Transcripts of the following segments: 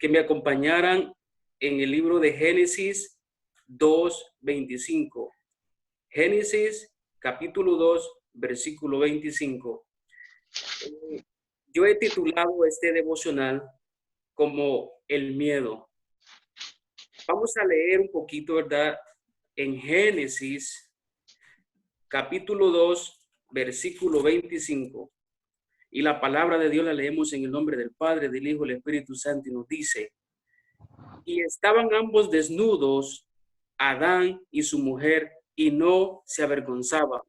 que me acompañaran en el libro de Génesis 2:25. Génesis capítulo 2, versículo 25. Yo he titulado este devocional como el miedo. Vamos a leer un poquito, ¿verdad? En Génesis capítulo 2, versículo 25. Y la palabra de Dios la leemos en el nombre del Padre, del Hijo y del Espíritu Santo, y nos dice: y estaban ambos desnudos, Adán y su mujer, y no se avergonzaban.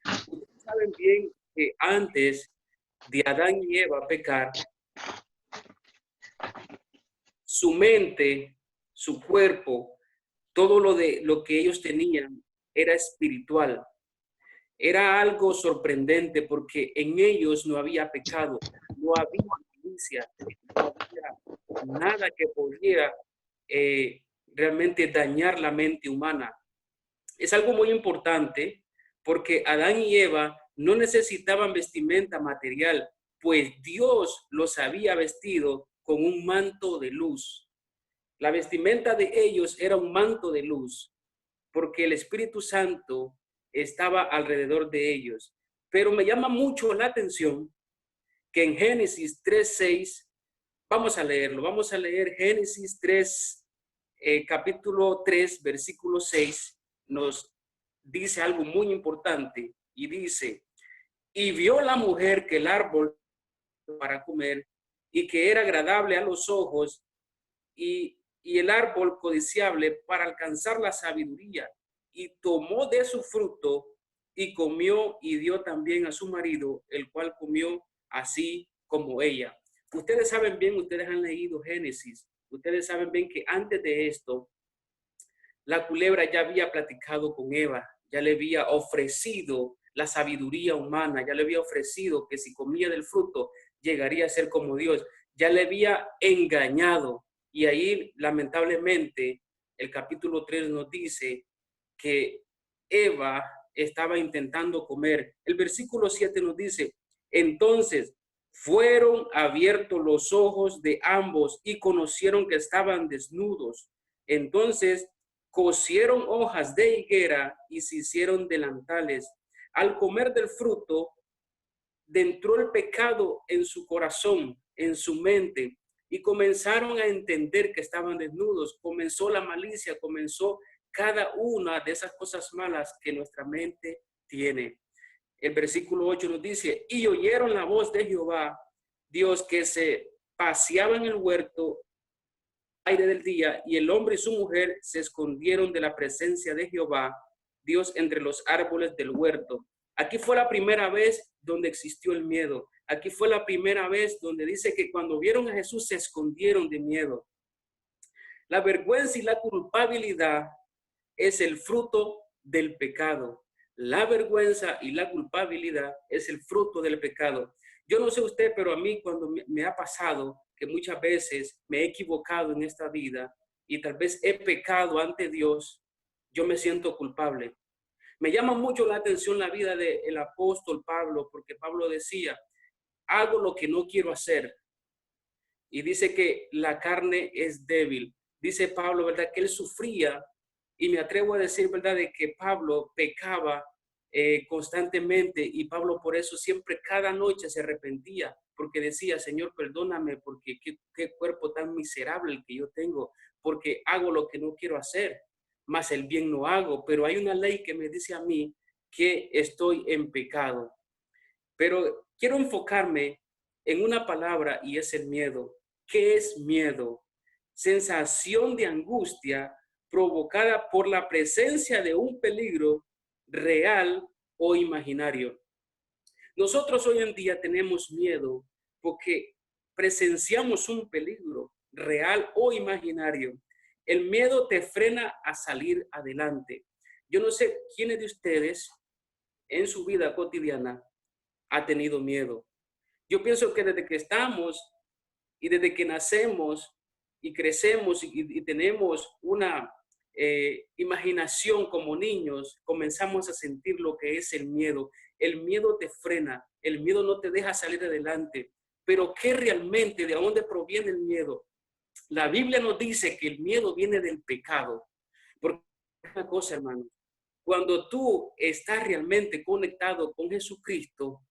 Ustedes saben bien que antes de Adán y Eva pecar, su mente, su cuerpo, todo lo que ellos tenían era espiritual. Era algo sorprendente porque en ellos no había pecado, no había malicia, no había nada que pudiera realmente dañar la mente humana. Es algo muy importante porque Adán y Eva no necesitaban vestimenta material, pues Dios los había vestido con un manto de luz. La vestimenta de ellos era un manto de luz porque el Espíritu Santo estaba alrededor de ellos. Pero me llama mucho la atención que en Génesis 3:6, vamos a leerlo, vamos a leer Génesis 3, capítulo 3, versículo 6, nos dice algo muy importante y dice: y vio la mujer que el árbol para comer y que era agradable a los ojos y el árbol codiciable para alcanzar la sabiduría, y tomó de su fruto y comió y dio también a su marido, el cual comió así como ella. Ustedes saben bien, ustedes han leído Génesis, ustedes saben bien que antes de esto, la culebra ya había platicado con Eva, ya le había ofrecido la sabiduría humana, ya le había ofrecido que si comía del fruto llegaría a ser como Dios, ya le había engañado. Y ahí, lamentablemente, el capítulo 3 nos dice que Eva estaba intentando comer. El versículo 7 nos dice: entonces fueron abiertos los ojos de ambos y conocieron que estaban desnudos. Entonces cosieron hojas de higuera y se hicieron delantales. Al comer del fruto, entró el pecado en su corazón, en su mente, y comenzaron a entender que estaban desnudos. Comenzó la malicia, comenzó cada una de esas cosas malas que nuestra mente tiene. El versículo 8 nos dice: y oyeron la voz de Jehová, Dios, que se paseaba en el huerto aire del día, y el hombre y su mujer se escondieron de la presencia de Jehová, Dios, entre los árboles del huerto. Aquí fue la primera vez donde existió el miedo. Aquí fue la primera vez donde dice que cuando vieron a Jesús se escondieron de miedo. La vergüenza y la culpabilidad es el fruto del pecado. La vergüenza y la culpabilidad es el fruto del pecado. Yo no sé usted, pero a mí cuando me ha pasado que muchas veces me he equivocado en esta vida y tal vez he pecado ante Dios, yo me siento culpable. Me llama mucho la atención la vida del apóstol Pablo, porque Pablo decía: hago lo que no quiero hacer. Y dice que la carne es débil. Dice Pablo, ¿verdad?, que él sufría, y me atrevo a decir, ¿verdad?, de que Pablo pecaba constantemente, y Pablo por eso siempre cada noche se arrepentía, porque decía: Señor, perdóname, porque qué cuerpo tan miserable el que yo tengo, porque hago lo que no quiero hacer, más el bien no hago, pero hay una ley que me dice a mí que estoy en pecado. Pero quiero enfocarme en una palabra y es el miedo. ¿Qué es miedo? Sensación de angustia provocada por la presencia de un peligro real o imaginario. Nosotros hoy en día tenemos miedo porque presenciamos un peligro real o imaginario. El miedo te frena a salir adelante. Yo no sé quiénes de ustedes en su vida cotidiana ha tenido miedo. Yo pienso que desde que estamos y desde que nacemos y crecemos y tenemos una imaginación como niños, comenzamos a sentir lo que es el miedo. El miedo te frena, el miedo no te deja salir adelante. Pero ¿qué realmente, de dónde proviene el miedo? La Biblia nos dice que el miedo viene del pecado. Porque una cosa, hermano, cuando tú estás realmente conectado con Jesucristo,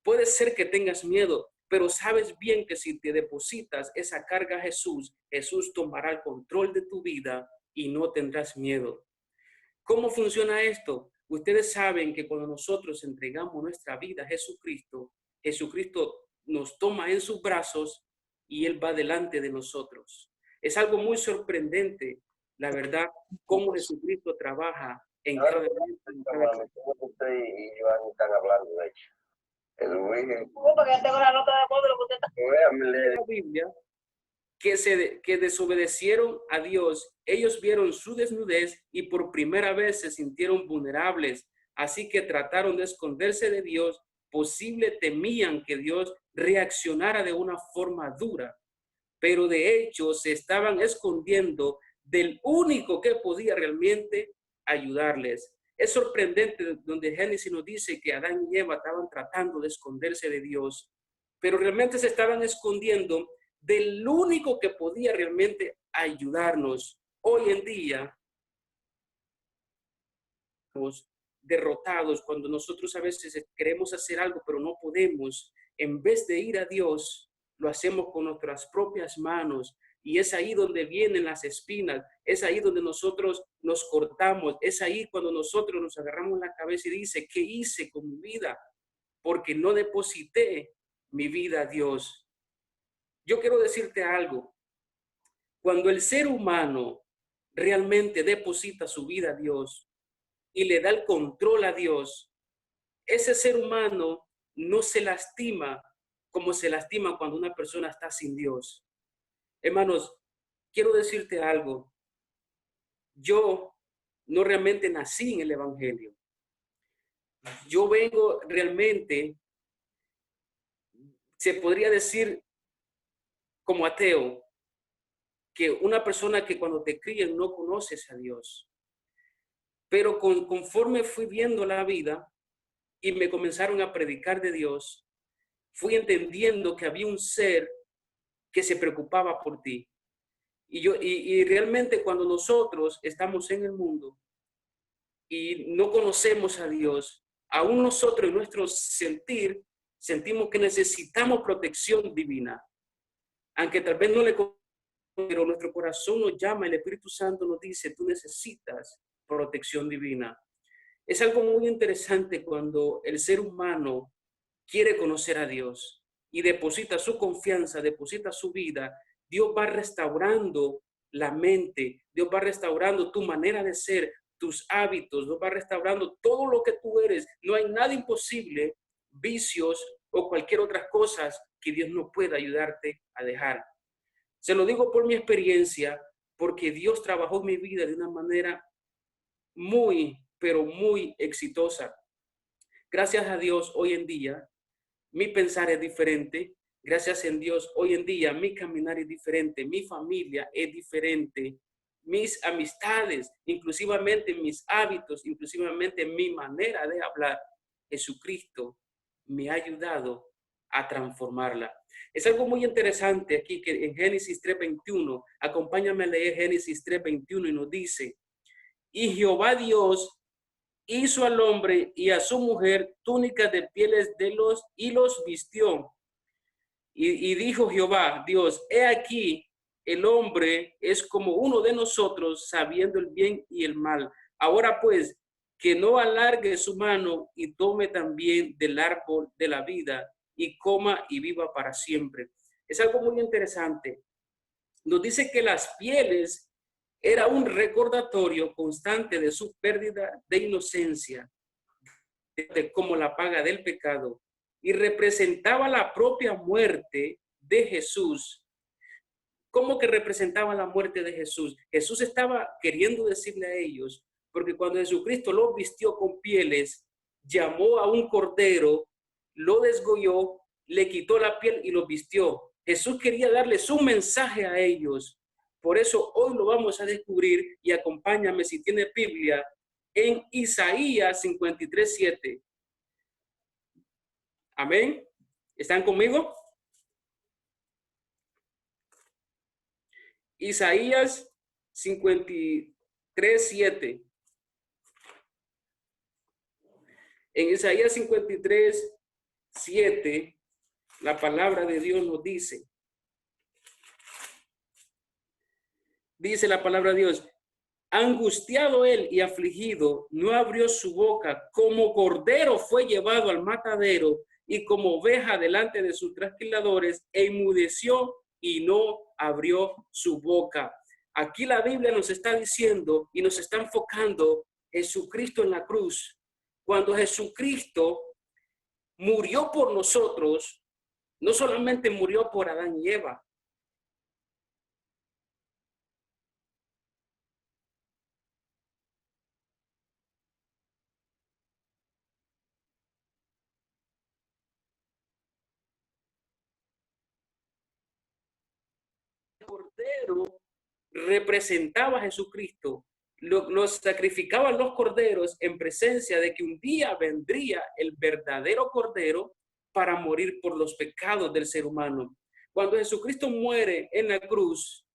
puede ser que tengas miedo, pero sabes bien que si te depositas esa carga a Jesús, Jesús tomará el control de tu vida y no tendrás miedo. ¿Cómo funciona esto? Ustedes saben que cuando nosotros entregamos nuestra vida a Jesucristo, Jesucristo nos toma en sus brazos y Él va delante de nosotros. Es algo muy sorprendente, la verdad, cómo Jesucristo trabaja en cada momento. Usted y Iván están hablando de hecho. La Biblia que desobedecieron a Dios, ellos vieron su desnudez y por primera vez se sintieron vulnerables, así que trataron de esconderse de Dios, posible temían que Dios reaccionara de una forma dura, pero de hecho se estaban escondiendo del único que podía realmente ayudarles. Es sorprendente donde Génesis nos dice que Adán y Eva estaban tratando de esconderse de Dios, pero realmente se estaban escondiendo del único que podía realmente ayudarnos. Hoy en día, derrotados cuando nosotros a veces queremos hacer algo, pero no podemos. En vez de ir a Dios, lo hacemos con nuestras propias manos. Y es ahí donde vienen las espinas, es ahí donde nosotros nos cortamos, es ahí cuando nosotros nos agarramos la cabeza y dice, ¿qué hice con mi vida? Porque no deposité mi vida a Dios. Yo quiero decirte algo. Cuando el ser humano realmente deposita su vida a Dios y le da el control a Dios, ese ser humano no se lastima como se lastima cuando una persona está sin Dios. Hermanos, quiero decirte algo. Yo no realmente nací en el Evangelio. Yo vengo realmente, se podría decir como ateo, que una persona que cuando te crían no conoces a Dios. Pero conforme fui viendo la vida y me comenzaron a predicar de Dios, fui entendiendo que había un ser que se preocupaba por ti. Y realmente cuando nosotros estamos en el mundo y no conocemos a Dios, aún nosotros en nuestro sentir sentimos que necesitamos protección divina. Aunque tal vez no le, pero nuestro corazón nos llama, el Espíritu Santo nos dice, tú necesitas protección divina. Es algo muy interesante cuando el ser humano quiere conocer a Dios y deposita su confianza, deposita su vida. Dios va restaurando la mente, Dios va restaurando tu manera de ser, tus hábitos, Dios va restaurando todo lo que tú eres. No hay nada imposible, vicios o cualquier otra cosa que Dios no pueda ayudarte a dejar. Se lo digo por mi experiencia, porque Dios trabajó en mi vida de una manera muy, pero muy exitosa. Gracias a Dios, hoy en día, mi pensar es diferente. Gracias a Dios, hoy en día, mi caminar es diferente. Mi familia es diferente. Mis amistades, inclusivamente mis hábitos, inclusivamente mi manera de hablar, Jesucristo me ha ayudado a transformarla. Es algo muy interesante aquí que en Génesis 3:21, acompáñame a leer Génesis 3:21 y nos dice, y Jehová Dios hizo al hombre y a su mujer túnicas de pieles de los y los vistió. Y dijo Jehová, Dios, he aquí, el hombre es como uno de nosotros, sabiendo el bien y el mal. Ahora pues, que no alargue su mano y tome también del árbol de la vida y coma y viva para siempre. Es algo muy interesante. Nos dice que las pieles era un recordatorio constante de su pérdida de inocencia, como la paga del pecado, y representaba la propia muerte de Jesús. ¿Cómo que representaba la muerte de Jesús? Jesús estaba queriendo decirle a ellos, porque cuando Jesucristo los vistió con pieles, llamó a un cordero, lo desgolló, le quitó la piel y lo vistió. Jesús quería darles un mensaje a ellos. Por eso hoy lo vamos a descubrir y acompáñame si tiene Biblia en Isaías 53:7. Amén. ¿Están conmigo? Isaías 53:7. En Isaías 53:7, la palabra de Dios nos dice la palabra de Dios, angustiado él y afligido, no abrió su boca, como cordero fue llevado al matadero y como oveja delante de sus trasquiladores, e enmudeció y no abrió su boca. Aquí la Biblia nos está diciendo y nos está enfocando Jesucristo en la cruz. Cuando Jesucristo murió por nosotros, no solamente murió por Adán y Eva, el cordero representaba a Jesucristo. Los sacrificaban los corderos en presencia de que un día vendría el verdadero cordero para morir por los pecados del ser humano. Cuando Jesucristo muere en la cruz,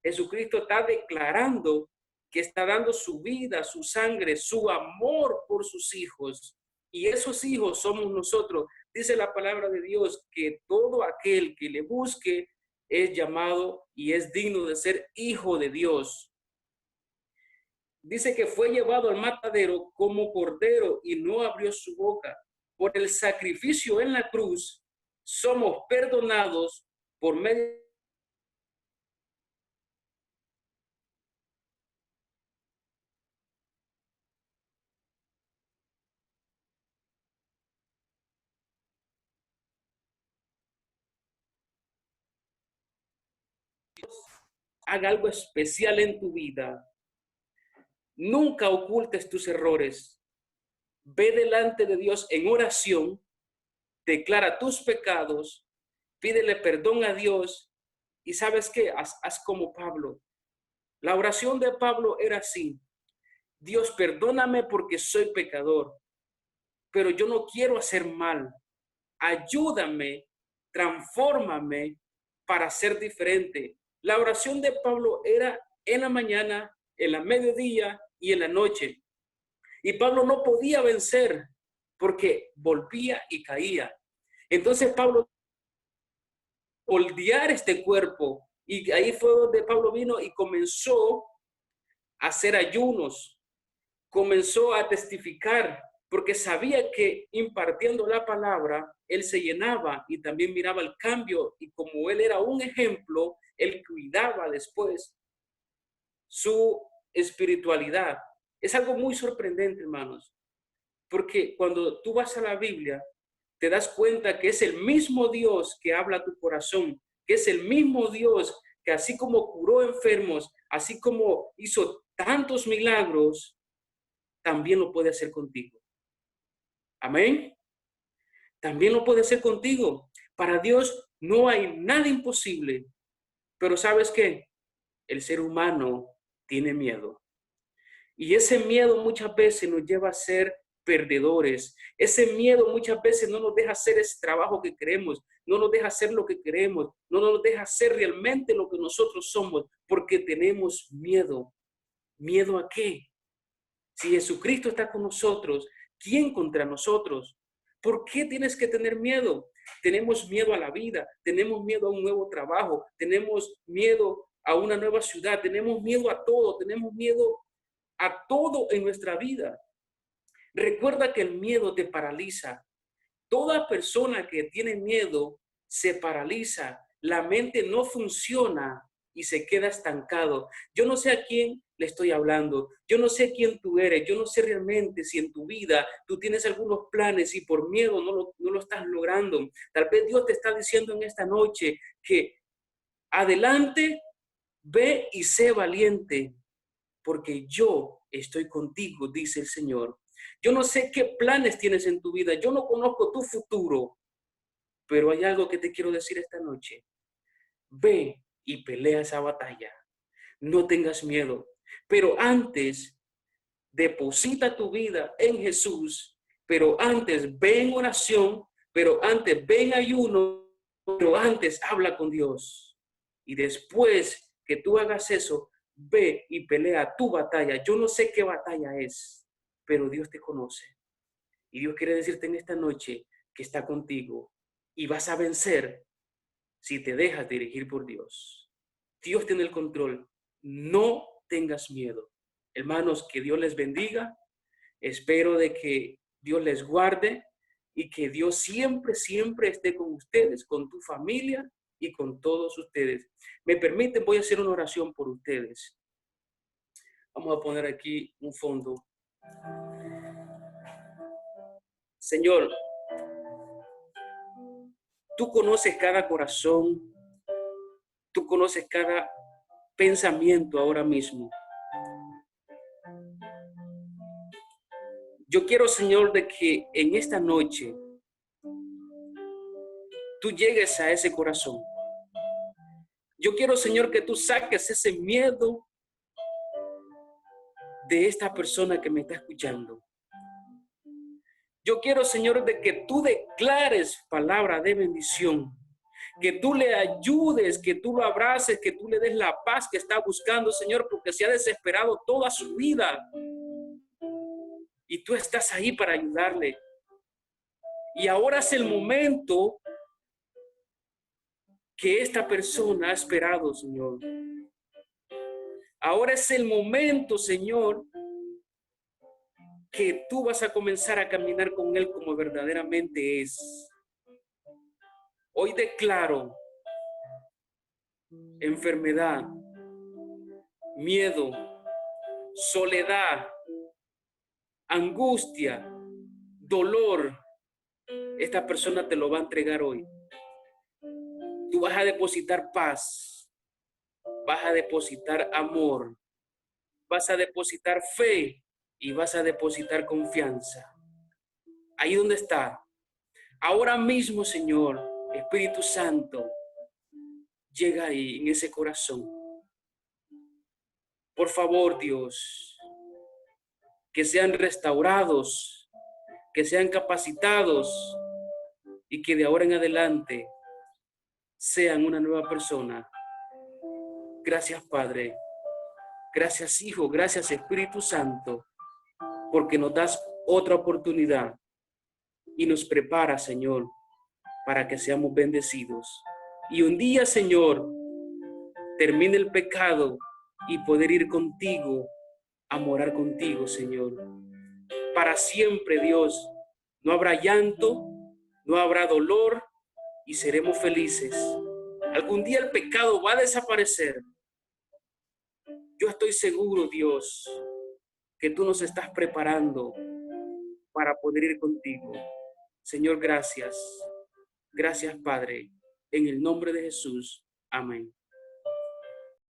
Jesucristo está declarando que está dando su vida, su sangre, su amor por sus hijos. Y esos hijos somos nosotros. Dice la palabra de Dios que todo aquel que le busque es llamado y es digno de ser hijo de Dios. Dice que fue llevado al matadero como cordero y no abrió su boca. Por el sacrificio en la cruz, somos perdonados por medio haga algo especial en tu vida. Nunca ocultes tus errores. Ve delante de Dios en oración, declara tus pecados, pídele perdón a Dios y ¿sabes qué? Haz como Pablo. La oración de Pablo era así: Dios, perdóname porque soy pecador, pero yo no quiero hacer mal. Ayúdame, transfórmame para ser diferente. La oración de Pablo era en la mañana, en la mediodía y en la noche. Y Pablo no podía vencer porque volvía y caía. Entonces Pablo moldear este cuerpo, y ahí fue donde Pablo vino y comenzó a hacer ayunos, comenzó a testificar, porque sabía que impartiendo la palabra, él se llenaba y también miraba el cambio, y como él era un ejemplo, él cuidaba después su espiritualidad. Es algo muy sorprendente, hermanos, porque cuando tú vas a la Biblia, te das cuenta que es el mismo Dios que habla a tu corazón, que es el mismo Dios que así como curó enfermos, así como hizo tantos milagros, también lo puede hacer contigo. Amén. También lo puede hacer contigo. Para Dios no hay nada imposible. Pero ¿sabes qué? El ser humano tiene miedo. Y ese miedo muchas veces nos lleva a ser perdedores. Ese miedo muchas veces no nos deja hacer ese trabajo que queremos, no nos deja hacer lo que queremos, no nos deja hacer realmente lo que nosotros somos, porque tenemos miedo. ¿Miedo a qué? Si Jesucristo está con nosotros, ¿quién contra nosotros? ¿Por qué tienes que tener miedo? Tenemos miedo a la vida, tenemos miedo a un nuevo trabajo, tenemos miedo a una nueva ciudad, tenemos miedo a todo, tenemos miedo a todo en nuestra vida. Recuerda que el miedo te paraliza. Toda persona que tiene miedo se paraliza. La mente no funciona y se queda estancado. Yo no sé a quién le estoy hablando. Yo no sé quién tú eres. Yo no sé realmente si en tu vida tú tienes algunos planes y por miedo no lo estás logrando. Tal vez Dios te está diciendo en esta noche que adelante, ve y sé valiente, porque yo estoy contigo, dice el Señor. Yo no sé qué planes tienes en tu vida. Yo no conozco tu futuro, pero hay algo que te quiero decir esta noche. Ve y pelea esa batalla. No tengas miedo. Pero antes, deposita tu vida en Jesús. Pero antes, ve en oración. Pero antes, ve en ayuno. Pero antes, habla con Dios. Y después que tú hagas eso, ve y pelea tu batalla. Yo no sé qué batalla es, pero Dios te conoce. Y Dios quiere decirte en esta noche que está contigo y vas a vencer si te dejas dirigir por Dios. Dios tiene el control. No tengas miedo. Hermanos, que Dios les bendiga. Espero de que Dios les guarde y que Dios siempre, siempre esté con ustedes, con tu familia y con todos ustedes. Me permiten, voy a hacer una oración por ustedes. Vamos a poner aquí un fondo. Señor, tú conoces cada corazón, tú conoces cada pensamiento ahora mismo. Yo quiero, Señor, de que en esta noche tú llegues a ese corazón. Yo quiero, Señor, que tú saques ese miedo de esta persona que me está escuchando. Yo quiero, Señor, de que tú declares palabra de bendición, que tú le ayudes, que tú lo abraces, que tú le des la paz que está buscando, Señor, porque se ha desesperado toda su vida. Y tú estás ahí para ayudarle. Y ahora es el momento que esta persona ha esperado, Señor. Ahora es el momento, Señor, que tú vas a comenzar a caminar con él como verdaderamente es. Hoy declaro enfermedad, miedo, soledad, angustia, dolor. Esta persona te lo va a entregar hoy. Tú vas a depositar paz, vas a depositar amor, vas a depositar fe y vas a depositar confianza. Ahí donde está. Ahora mismo, Señor, Espíritu Santo, llega ahí en ese corazón. Por favor, Dios, que sean restaurados, que sean capacitados y que de ahora en adelante sean una nueva persona. Gracias, Padre. Gracias, Hijo. Gracias, Espíritu Santo, porque nos das otra oportunidad y nos prepara, Señor, para que seamos bendecidos. Y un día, Señor, termine el pecado y poder ir contigo, a morar contigo, Señor. Para siempre, Dios, no habrá llanto, no habrá dolor y seremos felices. Algún día el pecado va a desaparecer. Yo estoy seguro, Dios, que tú nos estás preparando para poder ir contigo. Señor, gracias. Gracias, Padre. En el nombre de Jesús. Amén.